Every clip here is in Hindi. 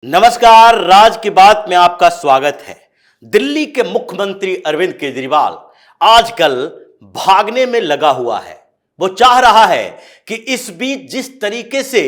नमस्कार, राज की बात में आपका स्वागत है। दिल्ली के मुख्यमंत्री अरविंद केजरीवाल आजकल भागने में लगा हुआ है। वो चाह रहा है कि इस बीच जिस तरीके से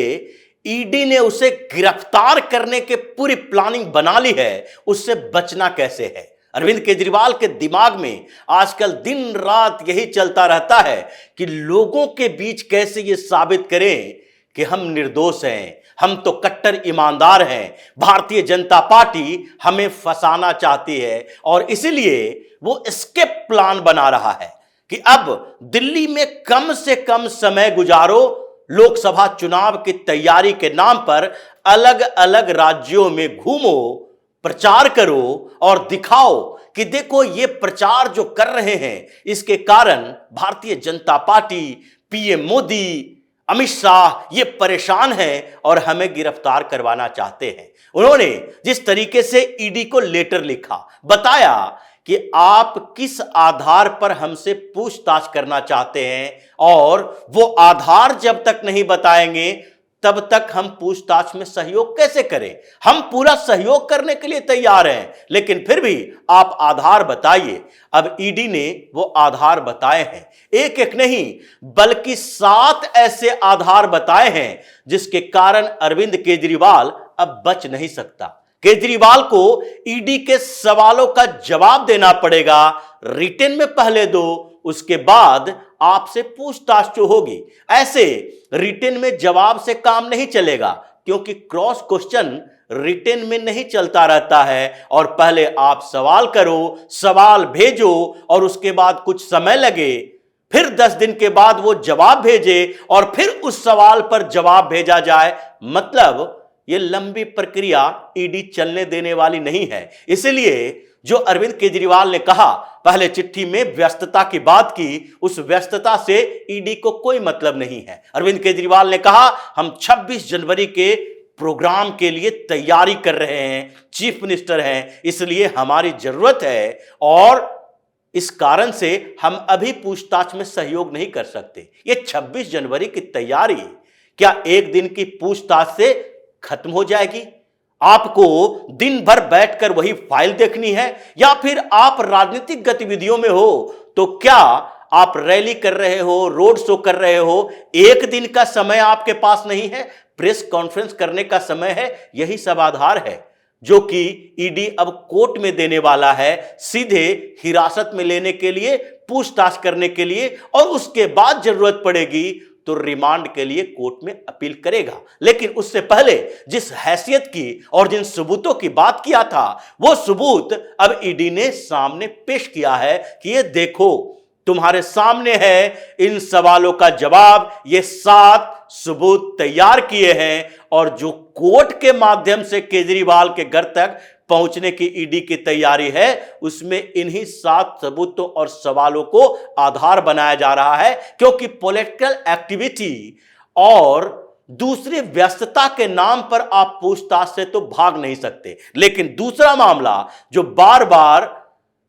ईडी ने उसे गिरफ्तार करने के पूरी प्लानिंग बना ली है, उससे बचना कैसे है। अरविंद केजरीवाल के दिमाग में आजकल दिन रात यही चलता रहता है कि लोगों के बीच कैसे ये साबित करें कि हम निर्दोष हैं, हम तो कट्टर ईमानदार हैं, भारतीय जनता पार्टी हमें फंसाना चाहती है और इसलिए वो एस्केप प्लान बना रहा है कि अब दिल्ली में कम से कम समय गुजारो, लोकसभा चुनाव की तैयारी के नाम पर अलग अलग राज्यों में घूमो, प्रचार करो और दिखाओ कि देखो ये प्रचार जो कर रहे हैं इसके कारण भारतीय जनता पार्टी, पीएम मोदी, अमित शाह ये परेशान हैं और हमें गिरफ्तार करवाना चाहते हैं। उन्होंने जिस तरीके से ईडी को लेटर लिखा, बताया कि आप किस आधार पर हमसे पूछताछ करना चाहते हैं और वो आधार जब तक नहीं बताएंगे तब तक हम पूछताछ में सहयोग कैसे करें। हम पूरा सहयोग करने के लिए तैयार हैं, लेकिन फिर भी आप आधार बताइए। अब ईडी ने वो आधार बताए हैं, एक एक नहीं बल्कि 7 ऐसे आधार बताए हैं जिसके कारण अरविंद केजरीवाल अब बच नहीं सकता। केजरीवाल को ईडी के सवालों का जवाब देना पड़ेगा। रिटन में पहले दो, उसके बाद आपसे पूछताछ जो होगी। ऐसे रिटन में जवाब से काम नहीं चलेगा, क्योंकि क्रॉस क्वेश्चन रिटन में नहीं चलता रहता है और पहले आप सवाल करो, सवाल भेजो और उसके बाद कुछ समय लगे, फिर 10 दिन के बाद वो जवाब भेजे और फिर उस सवाल पर जवाब भेजा जाए। मतलब ये लंबी प्रक्रिया ईडी चलने देने वाली नहीं है। इसलिए जो अरविंद केजरीवाल ने कहा, पहले चिट्ठी में व्यस्तता की बात की, उस व्यस्तता से ईडी को कोई मतलब नहीं है। अरविंद केजरीवाल ने कहा हम 26 जनवरी के प्रोग्राम के लिए तैयारी कर रहे हैं, चीफ मिनिस्टर हैं, इसलिए हमारी जरूरत है और इस कारण से हम अभी पूछताछ में सहयोग नहीं कर सकते। ये 26 जनवरी की तैयारी क्या एक दिन की पूछताछ से खत्म हो जाएगी? आपको दिन भर बैठकर वही फाइल देखनी है या फिर आप राजनीतिक गतिविधियों में हो? तो क्या आप रैली कर रहे हो, रोड शो कर रहे हो? एक दिन का समय आपके पास नहीं है, प्रेस कॉन्फ्रेंस करने का समय है। यही सब आधार है जो कि ईडी अब कोर्ट में देने वाला है, सीधे हिरासत में लेने के लिए, पूछताछ करने के लिए, और उसके बाद जरूरत पड़ेगी तो रिमांड के लिए कोर्ट में अपील करेगा। लेकिन उससे पहले जिस हैसियत की और जिन सबूतों की बात किया था, वो सबूत अब ईडी ने सामने पेश किया है कि ये देखो तुम्हारे सामने है इन सवालों का जवाब। ये 7 सबूत तैयार किए हैं और जो कोर्ट के माध्यम से केजरीवाल के घर तक पहुंचने की ईडी की तैयारी है, उसमें इन्हीं 7 सबूतों और सवालों को आधार बनाया जा रहा है, क्योंकि पॉलिटिकल एक्टिविटी और दूसरी व्यस्तता के नाम पर आप पूछताछ से तो भाग नहीं सकते। लेकिन दूसरा मामला जो बार बार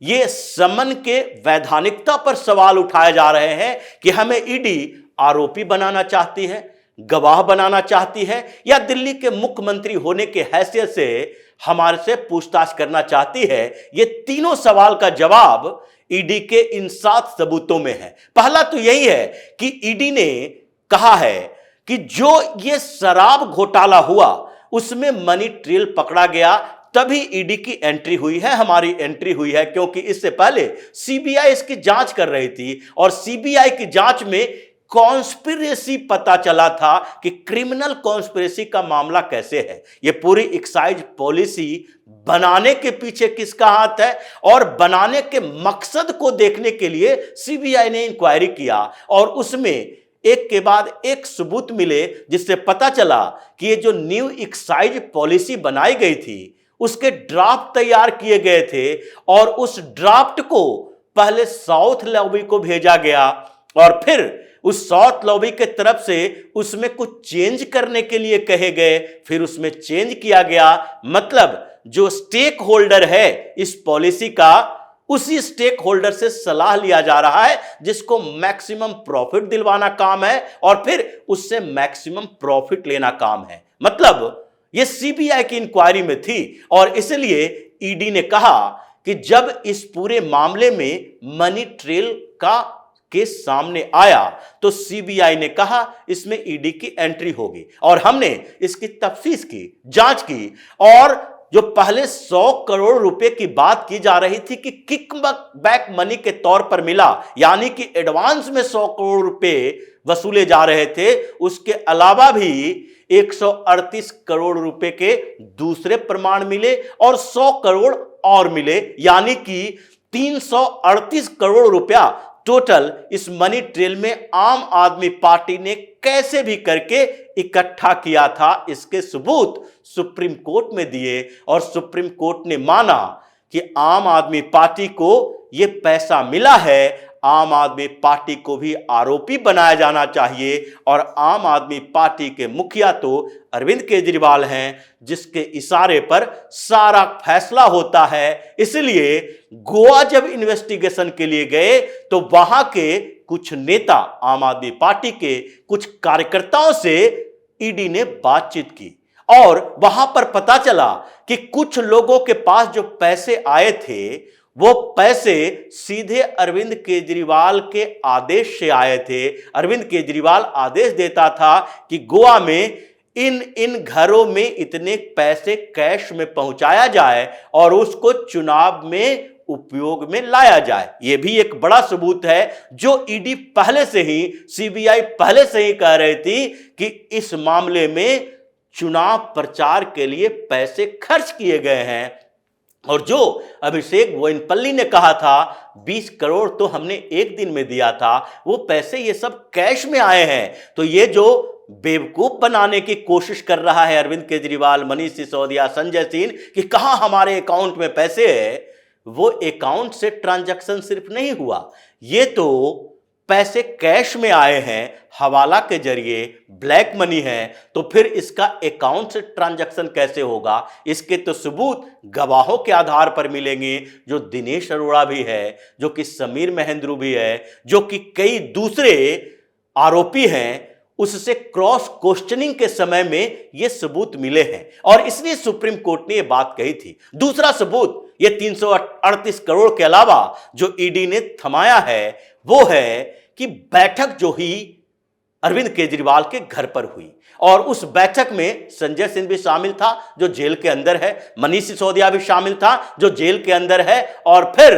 ये समन के वैधानिकता पर सवाल उठाए जा रहे हैं कि हमें ईडी आरोपी बनाना चाहती है, गवाह बनाना चाहती है, या दिल्ली के मुख्यमंत्री होने के हैसियत से हमारे से पूछताछ करना चाहती है। ये तीनों सवाल का जवाब ईडी के इन 7 सबूतों में है। पहला तो यही है कि ईडी ने कहा है कि जो ये शराब घोटाला हुआ उसमें मनी ट्रेल पकड़ा गया, तभी ईडी की एंट्री हुई है, हमारी एंट्री हुई है, क्योंकि इससे पहले सीबीआई इसकी जांच कर रही थी और सीबीआई की जांच में कॉन्स्पिरेसी पता चला था कि क्रिमिनल कॉन्स्पिरेसी का मामला कैसे है। ये पूरी एक्साइज पॉलिसी बनाने के पीछे किसका हाथ है और बनाने के मकसद को देखने के लिए सीबीआई ने इंक्वायरी किया और उसमें एक के बाद एक सबूत मिले, जिससे पता चला कि ये जो न्यू एक्साइज पॉलिसी बनाई गई थी उसके ड्राफ्ट तैयार किए गए थे और उस ड्राफ्ट को पहले साउथ लॉबी को भेजा गया और फिर उस साउथ लॉबी के तरफ से उसमें कुछ चेंज करने के लिए कहे गए, फिर उसमें चेंज किया गया। मतलब जो स्टेक होल्डर है इस पॉलिसी का, उसी स्टेक होल्डर से सलाह लिया जा रहा है जिसको मैक्सिमम प्रॉफिट दिलवाना काम है और फिर उससे मैक्सिमम प्रॉफिट लेना काम है। मतलब यह सीबीआई की इंक्वायरी में थी और इसलिए ईडी ने कहा कि जब इस पूरे मामले में मनी ट्रेल का केस सामने आया तो सीबीआई ने कहा इसमें ईडी की एंट्री होगी और हमने इसकी तफ्तीश की, जांच की और जो पहले 100 करोड़ रुपए की बात की जा रही थी कि किक बैक मनी के तौर पर मिला, यानी कि एडवांस में 100 करोड़ रुपए वसूले जा रहे थे, उसके अलावा भी 138 करोड़ रुपए के दूसरे प्रमाण मिले और 100 करोड़ और मिले, यानी कि 338 करोड़ रुपया टोटल इस मनी ट्रेल में आम आदमी पार्टी ने कैसे भी करके इकट्ठा किया था, इसके सबूत सुप्रीम कोर्ट में दिए और सुप्रीम कोर्ट ने माना कि आम आदमी पार्टी को यह पैसा मिला है, आम आदमी पार्टी को भी आरोपी बनाया जाना चाहिए और आम आदमी पार्टी के मुखिया तो अरविंद केजरीवाल हैं, जिसके इशारे पर सारा फैसला होता है। इसलिए गोवा जब इन्वेस्टिगेशन के लिए गए तो वहां के कुछ नेता, आम आदमी पार्टी के कुछ कार्यकर्ताओं से ईडी ने बातचीत की और वहां पर पता चला कि कुछ लोगों के पास जो पैसे आए थे वो पैसे सीधे अरविंद केजरीवाल के आदेश से आए थे। अरविंद केजरीवाल आदेश देता था कि गोवा में इन घरों में इतने पैसे कैश में पहुंचाया जाए और उसको चुनाव में उपयोग में लाया जाए। यह भी एक बड़ा सबूत है जो ईडी पहले से ही, सीबीआई पहले से ही कह रही थी कि इस मामले में चुनाव प्रचार के लिए पैसे खर्च किए गए हैं। और जो अभिषेक बोइनपल्ली ने कहा था 20 करोड़ तो हमने एक दिन में दिया था, वो पैसे ये सब कैश में आए हैं। तो ये जो बेवकूफ बनाने की कोशिश कर रहा है अरविंद केजरीवाल, मनीष सिसोदिया, संजय सिंह कि कहां हमारे अकाउंट में पैसे है, वो अकाउंट से ट्रांजैक्शन सिर्फ नहीं हुआ, ये तो पैसे कैश में आए हैं, हवाला के जरिए, ब्लैक मनी है। तो फिर इसका अकाउंट से ट्रांजैक्शन कैसे होगा? इसके तो सबूत गवाहों के आधार पर मिलेंगे, जो दिनेश अरोड़ा भी है, जो कि समीर महेंद्रू भी है, जो कि कई दूसरे आरोपी हैं, उससे क्रॉस क्वेश्चनिंग के समय में ये सबूत मिले हैं और इसलिए सुप्रीम कोर्ट ने ये बात कही थी। दूसरा सबूत ये 338 करोड़ के अलावा जो ईडी ने थमाया है वो है कि बैठक जो ही अरविंद केजरीवाल के घर पर हुई और उस बैठक में संजय सिंह भी शामिल था जो जेल के अंदर है, मनीष सिसोदिया भी शामिल था जो जेल के अंदर है और फिर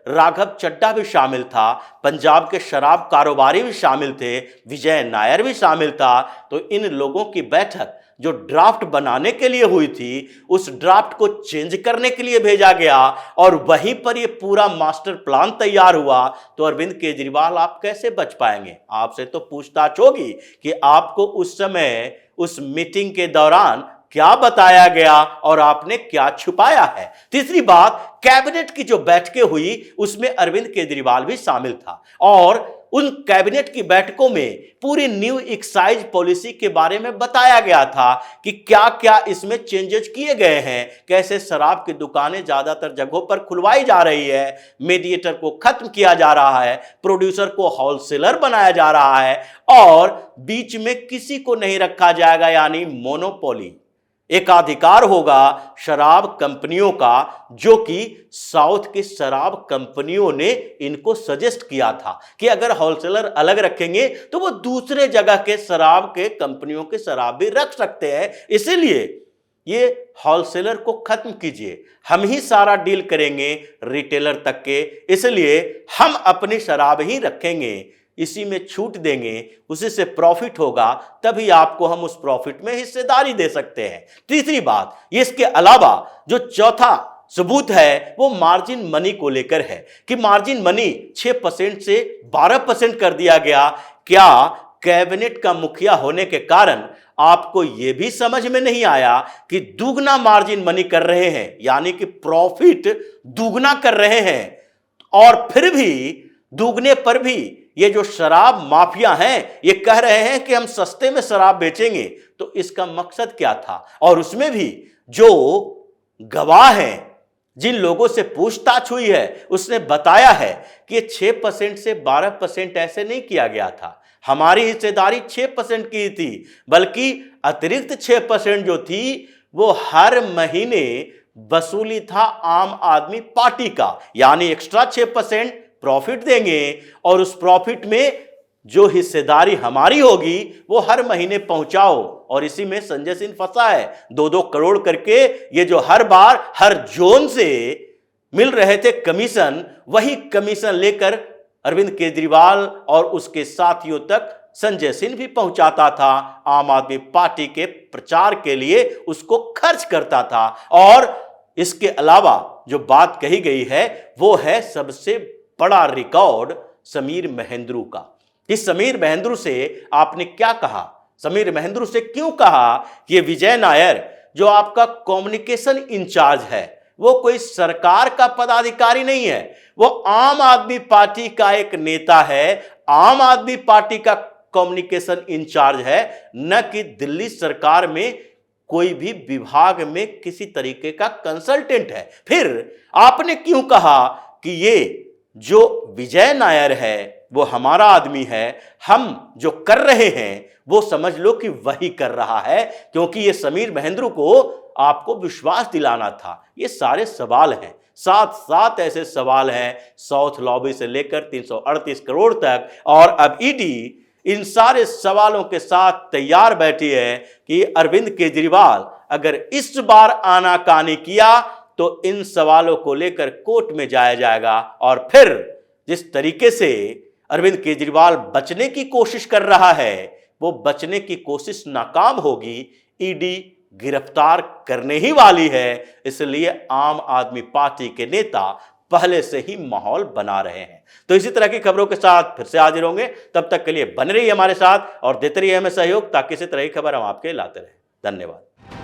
राघव चड्ढा भी शामिल था, पंजाब के शराब कारोबारी भी शामिल थे, विजय नायर भी शामिल था। तो इन लोगों की बैठक जो ड्राफ्ट बनाने के लिए हुई थी, उस ड्राफ्ट को चेंज करने के लिए भेजा गया और वहीं पर यह पूरा मास्टर प्लान तैयार हुआ। तो अरविंद केजरीवाल आप कैसे बच पाएंगे? आपसे तो पूछताछ होगी कि आपको उस समय उस मीटिंग के दौरान क्या बताया गया और आपने क्या छुपाया है। तीसरी बात, कैबिनेट की जो बैठकें हुई उसमें अरविंद केजरीवाल भी शामिल था और उन कैबिनेट की बैठकों में पूरी न्यू एक्साइज पॉलिसी के बारे में बताया गया था कि क्या क्या इसमें चेंजेस किए गए हैं, कैसे शराब की दुकानें ज्यादातर जगहों पर खुलवाई जा रही है, मीडिएटर को खत्म किया जा रहा है, प्रोड्यूसर को होलसेलर बनाया जा रहा है और बीच में किसी को नहीं रखा जाएगा, यानी मोनोपोली, एकाधिकार होगा शराब कंपनियों का, जो कि साउथ की शराब कंपनियों ने इनको सजेस्ट किया था कि अगर होलसेलर अलग रखेंगे तो वो दूसरे जगह के शराब के कंपनियों के शराब भी रख सकते हैं, इसीलिए ये होलसेलर को खत्म कीजिए, हम ही सारा डील करेंगे रिटेलर तक के, इसलिए हम अपनी शराब ही रखेंगे, इसी में छूट देंगे, उसी से प्रॉफिट होगा, तभी आपको हम उस प्रॉफिट में हिस्सेदारी दे सकते हैं। तीसरी बात, इसके अलावा जो चौथा सबूत है वो मार्जिन मनी को लेकर है कि मार्जिन मनी 6% से 12% कर दिया गया। क्या कैबिनेट का मुखिया होने के कारण आपको यह भी समझ में नहीं आया कि दुगना मार्जिन मनी कर रहे हैं, यानी कि प्रॉफिट दुगना कर रहे हैं और फिर भी दुगने पर भी ये जो शराब माफिया हैं ये कह रहे हैं कि हम सस्ते में शराब बेचेंगे। तो इसका मकसद क्या था? और उसमें भी जो गवाह हैं, जिन लोगों से पूछताछ हुई है, उसने बताया है कि 6% से 12% ऐसे नहीं किया गया था, हमारी हिस्सेदारी 6% की थी, बल्कि अतिरिक्त 6% जो थी वो हर महीने वसूली था आम आदमी पार्टी का, यानी एक्स्ट्रा 6% प्रॉफिट देंगे और उस प्रॉफिट में जो हिस्सेदारी हमारी होगी वो हर महीने पहुंचाओ। और इसी में संजय सिंह फंसा है। 2-2 करोड़ करके ये जो हर बार हर जोन से मिल रहे थे कमीशन, वही कमीशन लेकर अरविंद केजरीवाल और उसके साथियों तक संजय सिंह भी पहुंचाता था। आम आदमी पार्टी के प्रचार के लिए उसको खर्च करता था। और इसके अलावा जो बात कही गई है वो है सबसे बड़ा रिकॉर्ड समीर महेंद्रू का। इस समीर महेंद्रू से आपने क्या कहा? समीर महेंद्रू से क्यों कहा कि ये विजय नायर जो आपका कम्युनिकेशन इंचार्ज है वो कोई सरकार का पदाधिकारी नहीं है, वो आम आदमी पार्टी का एक नेता है, आम आदमी पार्टी का कम्युनिकेशन इंचार्ज है, न कि दिल्ली सरकार में कोई भी विभाग में किसी तरीके का कंसल्टेंट है। फिर आपने क्यों कहा कि ये जो विजय नायर है वो हमारा आदमी है, हम जो कर रहे हैं वो समझ लो कि वही कर रहा है, क्योंकि ये समीर महेंद्रू को आपको विश्वास दिलाना था। ये सारे सवाल हैं, साथ साथ ऐसे सवाल हैं साउथ लॉबी से लेकर 338 करोड़ तक। और अब ईडी इन सारे सवालों के साथ तैयार बैठी है कि अरविंद केजरीवाल अगर इस बार आनाकानी किया तो इन सवालों को लेकर कोर्ट में जाया जाएगा। और फिर जिस तरीके से अरविंद केजरीवाल बचने की कोशिश कर रहा है वो बचने की कोशिश नाकाम होगी। ईडी गिरफ्तार करने ही वाली है, इसलिए आम आदमी पार्टी के नेता पहले से ही माहौल बना रहे हैं। तो इसी तरह की खबरों के साथ फिर से हाजिर होंगे, तब तक के लिए बने रहिए हमारे साथ और देते रहिए हमें सहयोग, ताकि इसी तरह की खबर हम आपके लाते रहें। धन्यवाद।